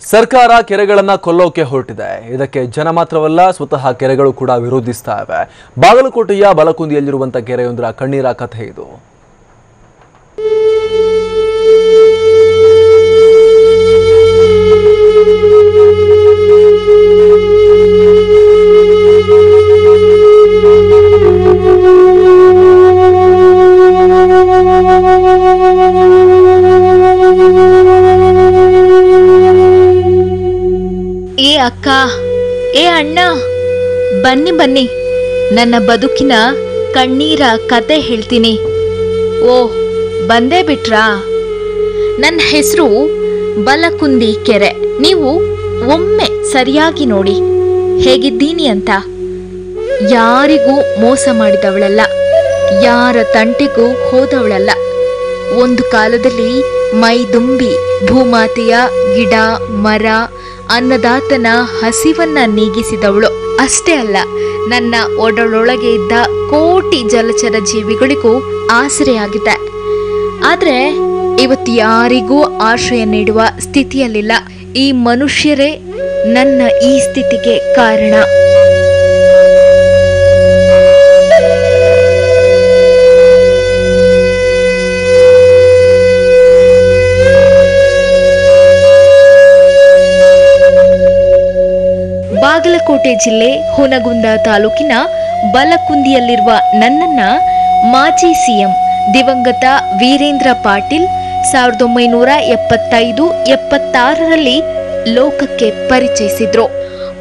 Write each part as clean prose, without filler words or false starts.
ಸರ್ಕಾರ ಕೆರೆಗಳನ್ನು ಕೊಲ್ಲೋಕೆ ಹೊರಟಿದೆ. ಇದಕ್ಕೆ ಜನ ಮಾತ್ರವಲ್ಲ, ಸ್ವತಃ ಕೆರೆಗಳು ಕೂಡ ವಿರೋಧಿಸ್ತಾ ಇವೆ. ಬಾಗಲಕೋಟೆಯ ಬಲಕುಂದಿಯಲ್ಲಿರುವಂತಹ ಕೆರೆಯೊಂದರ ಕಣ್ಣೀರ ಕಥೆ ಇದು. ಏ ಅಕ್ಕ, ಏ ಅಣ್ಣ, ಬನ್ನಿ ಬನ್ನಿ, ನನ್ನ ಬದುಕಿನ ಕಣ್ಣೀರ ಕತೆ ಹೇಳ್ತೀನಿ. ಓ, ಬಂದೇ ಬಿಟ್ರಾ? ನನ್ನ ಹೆಸರು ಬಲಕುಂದಿ ಕೆರೆ. ನೀವು ಒಮ್ಮೆ ಸರಿಯಾಗಿ ನೋಡಿ ಹೇಗಿದ್ದೀನಿ ಅಂತ. ಯಾರಿಗೂ ಮೋಸ ಮಾಡಿದವಳಲ್ಲ, ಯಾರ ತಂಟೆಗೂ ಹೋದವಳಲ್ಲ. ಒಂದು ಕಾಲದಲ್ಲಿ ಮೈದುಂಬಿ ಭೂಮಾತೆಯ ಗಿಡ ಮರ ಅನ್ನದಾತನ ಹಸಿವನ್ನ ನೀಗಿಸಿದವಳು. ಅಷ್ಟೇ ಅಲ್ಲ, ನನ್ನ ಒಡಲೊಳಗೆ ಇದ್ದ ಕೋಟಿ ಜಲಚರ ಜೀವಿಗಳಿಗೂ ಆಸರೆಯಾಗಿದೆ. ಆದ್ರೆ ಇವತ್ತು ಯಾರಿಗೂ ಆಶ್ರಯ ನೀಡುವ ಸ್ಥಿತಿಯಲ್ಲಿಲ್ಲ. ಈ ಮನುಷ್ಯರೇ ನನ್ನ ಈ ಸ್ಥಿತಿಗೆ ಕಾರಣ. ಬಾಗಲಕೋಟೆ ಜಿಲ್ಲೆ ಹುನಗುಂದ ತಾಲೂಕಿನ ಬಲಕುಂದಿಯಲ್ಲಿರುವ ನನ್ನನ್ನ ಮಾಜಿ ಸಿಎಂ ದಿವಂಗತ ವೀರೇಂದ್ರ ಪಾಟೀಲ್ 1975-76ರಲ್ಲಿ ಲೋಕಕ್ಕೆ ಪರಿಚಯಿಸಿದ್ರು.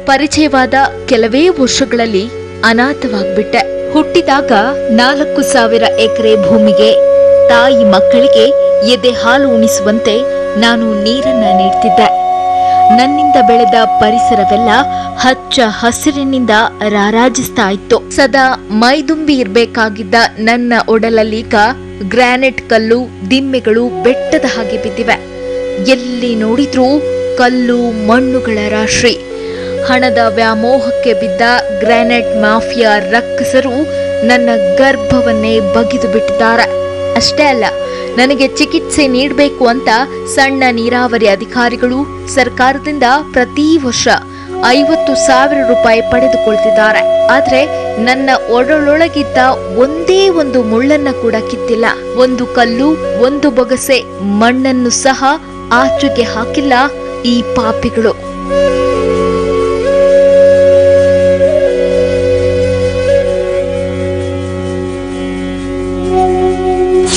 ಪರಿಚಯವಾದ ಕೆಲವೇ ವರ್ಷಗಳಲ್ಲಿ ಅನಾಥವಾಗ್ಬಿಟ್ಟೆ. ಹುಟ್ಟಿದಾಗ 4,000 ಎಕರೆ ಭೂಮಿಗೆ ತಾಯಿ ಮಕ್ಕಳಿಗೆ ಎದೆ ಹಾಲು ಉಣಿಸುವಂತೆ ನಾನು ನೀರನ್ನ ನೀಡ್ತಿದ್ದೆ. ನನ್ನಿಂದ ಬೆಳೆದ ಪರಿಸರವೆಲ್ಲ ಹಚ್ಚ ಹಸಿರಿನಿಂದ ರಾರಾಜಿಸ್ತಾ ಇತ್ತು. ಸದಾ ಮೈದುಂಬಿ ಇರ್ಬೇಕಾಗಿದ್ದ ನನ್ನ ಒಡಲಲ್ಲೀಗ ಗ್ರಾನೈಟ್ ಕಲ್ಲು ದಿಮ್ಮೆಗಳು ಬೆಟ್ಟದ ಹಾಗೆ ಬಿದ್ದಿವೆ. ಎಲ್ಲಿ ನೋಡಿದ್ರೂ ಕಲ್ಲು ಮಣ್ಣುಗಳ ರಾಶಿ. ಹಣದ ವ್ಯಾಮೋಹಕ್ಕೆ ಬಿದ್ದ ಗ್ರಾನೈಟ್ ಮಾಫಿಯಾ ರಕ್ಕಸರು ನನ್ನ ಗರ್ಭವನ್ನೇ ಬಗಿದು ಬಿಟ್ಟಿದ್ದಾರೆ. ಅಷ್ಟೇ ಅಲ್ಲ, ನನಗೆ ಚಿಕಿತ್ಸೆ ನೀಡಬೇಕು ಅಂತ ಸಣ್ಣ ನೀರಾವರಿ ಅಧಿಕಾರಿಗಳು ಸರ್ಕಾರದಿಂದ ಪ್ರತಿ ವರ್ಷ 50,000 ರೂಪಾಯಿ ಪಡೆದುಕೊಳ್ತಿದ್ದಾರೆ. ಆದ್ರೆ ನನ್ನ ಒಡಲೊಳಗಿದ್ದ ಒಂದೇ ಒಂದು ಮುಳ್ಳನ್ನ ಕೂಡ ಕಿತ್ತಿಲ್ಲ. ಒಂದು ಕಲ್ಲು, ಒಂದು ಬೊಗಸೆ ಮಣ್ಣನ್ನು ಸಹ ಆಚೆಗೆ ಹಾಕಿಲ್ಲ ಈ ಪಾಪಿಗಳು.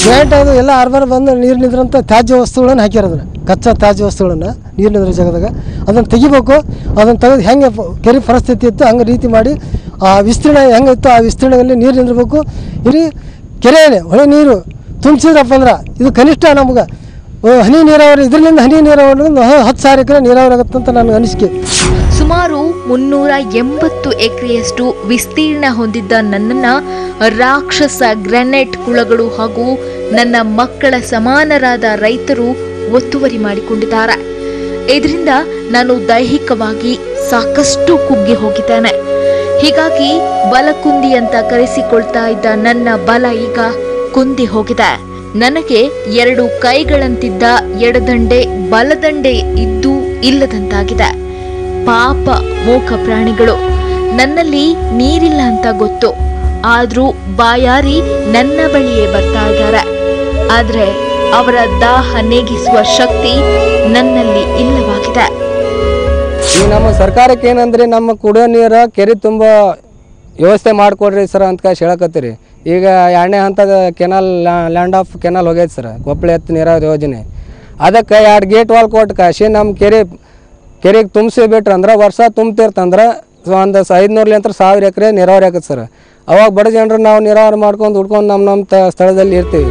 ಗ್ರಾಂಟ್ ಅದು ಎಲ್ಲ ಆರ್ಬರ್ ಬಂದು ನೀರು ನಿದ್ರಂಥ ತ್ಯಾಜ್ಯ ವಸ್ತುಗಳನ್ನು ಹಾಕಿರೋದು, ಕಚ್ಚಾ ತ್ಯಾಜ್ಯ ವಸ್ತುಗಳನ್ನು ನೀರು ನಿದ್ರ ಜಾಗದಾಗ ಅದನ್ನು ತೆಗಿಬೇಕು. ಅದನ್ನು ತೆಗೆದು ಹೆಂಗೆ ಕೆರೆ ಪರಿಸ್ಥಿತಿ ಇತ್ತು ಹಂಗೆ ರೀತಿ ಮಾಡಿ ಆ ವಿಸ್ತೀರ್ಣ ಹೆಂಗಿತ್ತು ಆ ವಿಸ್ತೀರ್ಣದಲ್ಲಿ ನೀರು ನಿಂದಿರಬೇಕು. ಇಡೀ ಕೆರೆಯೇ ಹೊಳೆ ನೀರು ತುಂಬಿಸಿದ್ರಪ್ಪ ಅಂದ್ರೆ ಇದು ಕನಿಷ್ಠ ನಮ್ಗೆ ಹನಿ ನೀರಾವರಿ, ಇದರಿಂದ ಹನಿ ನೀರಾವರಿ 10,000 ಎಕರೆ ನೀರಾವರಿ ಆಗುತ್ತಂತ ನನ್ನ ಅನಿಸಿಕೆ. ಸುಮಾರು 380 ಎಕರೆಯಷ್ಟು ವಿಸ್ತೀರ್ಣ ಹೊಂದಿದ್ದ ನನ್ನನ್ನ ರಾಕ್ಷಸ ಗ್ರಾನೈಟ್ ಕುಳಗಳು ಹಾಗೂ ನನ್ನ ಮಕ್ಕಳ ಸಮಾನರಾದ ರೈತರು ಒತ್ತುವರಿ ಮಾಡಿಕೊಂಡಿದ್ದಾರೆ. ಇದರಿಂದ ನಾನು ದೈಹಿಕವಾಗಿ ಸಾಕಷ್ಟು ಕುಗ್ಗಿ ಹೋಗಿದ್ದೇನೆ. ಹೀಗಾಗಿ ಬಲಕುಂದಿ ಅಂತ ಕರೆಸಿಕೊಳ್ತಾ ಇದ್ದ ನನ್ನ ಬಲ ಈಗ ಕುಂದಿ ಹೋಗಿದೆ. ನನಗೆ 2 ಕೈಗಳಂತಿದ್ದ ಎಡದಂಡೆ ಬಲದಂಡೆ ಇದ್ದು ಇಲ್ಲದಂತಾಗಿದೆ. ಪಾಪ ಮೂಕ ಪ್ರಾಣಿಗಳು. ನನ್ನಲ್ಲಿ ನೀರಿಲ್ಲ ಅಂತ ಗೊತ್ತು, ಆದ್ರೂ ಬಾಯಾರಿ ನನ್ನ ಬಳಿಯೇ ಬರ್ತಾ ಇದ್ದಾರೆ. ಆದ್ರೆ ಅವರ ದಾಹ ನೀಗಿಸುವ ಶಕ್ತಿ ನನ್ನಲ್ಲಿ ಇಲ್ಲವಾಗಿದೆ. ಈ ನಮ್ಮ ಸರ್ಕಾರಕ್ಕೆ ಏನಂದ್ರೆ ನಮ್ಮ ಕುಡಿಯೋ ನೀರು ಕೆರೆ ತುಂಬ ವ್ಯವಸ್ಥೆ ಮಾಡಿಕೊಡ್ರಿ ಸರ್ ಅಂತ ಹೇಳಕತ್ತೀರಿ. ಈಗ 2ನೇ ಹಂತದ ಕೆನಾಲ್ ಲ್ಯಾಂಡ್ ಆಫ್ ಕೆನಾಲ್ ಹೋಗೈತೆ ಸರ್, ಕೊಪ್ಪಳ ಎತ್ತು ನೀರಾವರಿ ಯೋಜನೆ. ಅದಕ್ಕೆ 2 ಗೇಟ್ ವಾಲ್ ಕೊಟ್ಟು ಕಾಶಿ ನಮ್ಮ ಕೆರೆಗೆ ತುಂಬಿಸಿ ಬಿಟ್ರೆ ಅಂದ್ರೆ ವರ್ಷ ತುಂಬ್ತಿರ್ತಂದ್ರೆ ಒಂದು 500-1000 ಎಕರೆ ನೀರಾವರಿ ಆಗತ್ತೆ ಸರ್. ಅವಾಗ ಬಡ ಜನರು ನಾವು ನೀರಾವರಿ ಮಾಡ್ಕೊಂಡು ಹುಡ್ಕೊಂಡು ನಮ್ಮ ಸ್ಥಳದಲ್ಲಿ ಇರ್ತೀವಿ.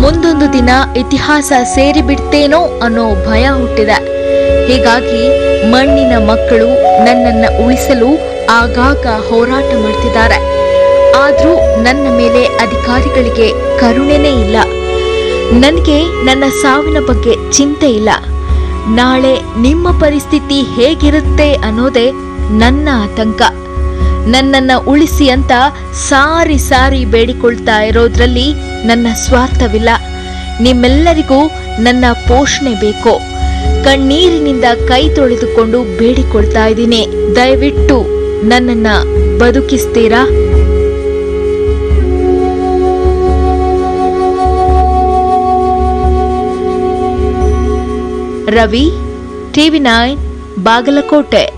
ಮುಂದೊಂದು ದಿನ ಇತಿಹಾಸ ಸೇರಿ ಬಿಡ್ತೇನೋ ಅನ್ನೋ ಭಯ ಹುಟ್ಟಿದೆ. ಹೀಗಾಗಿ ಮಣ್ಣಿನ ಮಕ್ಕಳು ನನ್ನನ್ನು ಉಳಿಸಲು ಆಗಾಗ ಹೋರಾಟ ಮಾಡ್ತಿದ್ದಾರೆ. ಆದ್ರೂ ನನ್ನ ಮೇಲೆ ಅಧಿಕಾರಿಗಳಿಗೆ ಕರುಣೆನೇ ಇಲ್ಲ. ನನಗೆ ನನ್ನ ಸಾವಿನ ಬಗ್ಗೆ ಚಿಂತೆ ಇಲ್ಲ. ನಾಳೆ ನಿಮ್ಮ ಪರಿಸ್ಥಿತಿ ಹೇಗಿರುತ್ತೆ ಅನ್ನೋದೇ ನನ್ನ ಆತಂಕ. ನನ್ನನ್ನ ಉಳಿಸಿ ಅಂತ ಸಾರಿ ಸಾರಿ ಬೇಡಿಕೊಳ್ತಾ ಇರೋದ್ರಲ್ಲಿ ನನ್ನ ಸ್ವಾರ್ಥವಿಲ್ಲ. ನಿಮ್ಮೆಲ್ಲರಿಗೂ ನನ್ನ ಪೋಷಣೆ ಬೇಕು. ಕಣ್ಣೀರಿನಿಂದ ಕೈ ತೊಳೆದುಕೊಂಡು ಬೇಡಿಕೊಳ್ತಾ ಇದ್ದೀನಿ, ದಯವಿಟ್ಟು ನನ್ನನ್ನ ಬದುಕಿಸ್ತೀರಾ? ರವಿ, ಟಿವಿ9, ಬಾಗಲಕೋಟೆ.